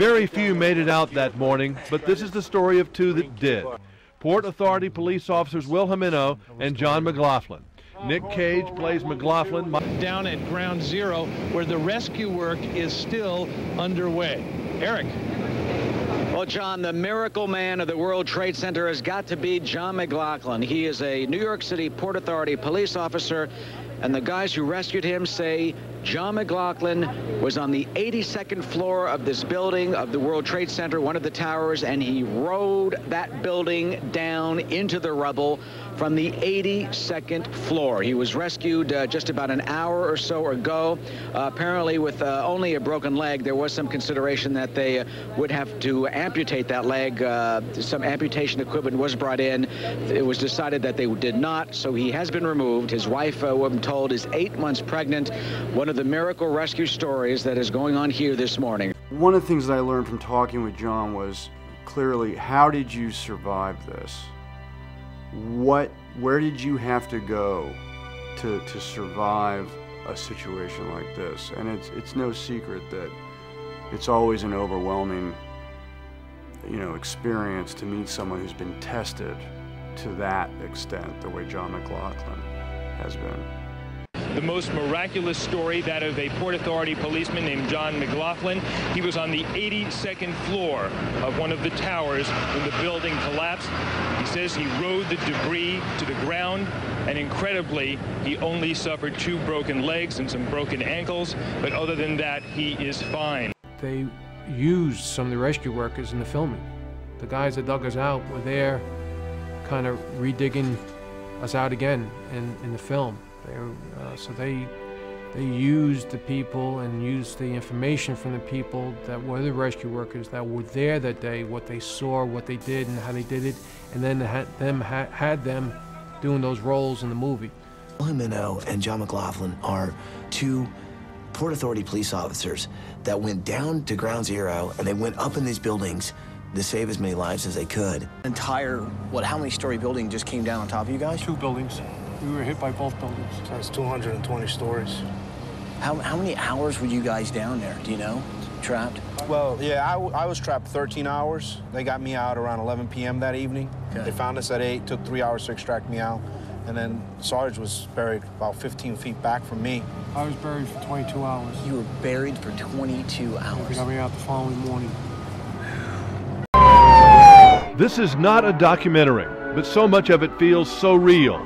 Very few made it out that morning, but this is the story of two that did. Port Authority police officers Will Jimeno and John Mclaughlin. Nick Cage plays Mclaughlin. Down at ground zero, where the rescue work is still underway. Eric. Well, John, the miracle man of the World Trade Center has got to be John Mclaughlin. He is a New York City Port Authority police officer, and the guys who rescued him say John Mclaughlin was on the 82nd floor of this building of the World Trade Center, one of the towers, and he rode that building down into the rubble from the 82nd floor. He was rescued just about an hour or so ago. Apparently with only a broken leg. There was some consideration that they would have to amputate that leg. Some amputation equipment was brought in. It was decided that they did not, so he has been removed. His wife, I'm told, is 8 months pregnant. One of the miracle rescue stories that is going on here this morning. One of the things that I learned from talking with John was clearly, how did you survive this? Where did you have to go to survive a situation like this? And it's no secret that it's always an overwhelming, experience to meet someone who's been tested to that extent, the way John Mclaughlin has been. The most miraculous story, that of a Port Authority policeman named John Mclaughlin. He was on the 82nd floor of one of the towers when the building collapsed. He says he rode the debris to the ground, and incredibly, he only suffered 2 broken legs and some broken ankles, but other than that, he is fine. They used some of the rescue workers in the filming. The guys that dug us out were there kind of redigging us out again in the film. So they used the people and used the information from the people that were the rescue workers that were there that day, what they saw, what they did, and how they did it, and then had them doing those roles in the movie. Will Jimeno and John Mclaughlin are 2 Port Authority police officers that went down to ground zero, and they went up in these buildings to save as many lives as they could. Entire, how many story building just came down on top of you guys? 2 buildings. We were hit by both buildings. That's 220 stories. How many hours were you guys down there, do you know? Trapped? Well, yeah, I was trapped 13 hours. They got me out around 11 p.m. that evening. Okay. They found us at 8, took 3 hours to extract me out. And then Sarge was buried about 15 feet back from me. I was buried for 22 hours. You were buried for 22 hours? They got me out the following morning. This is not a documentary, but so much of it feels so real.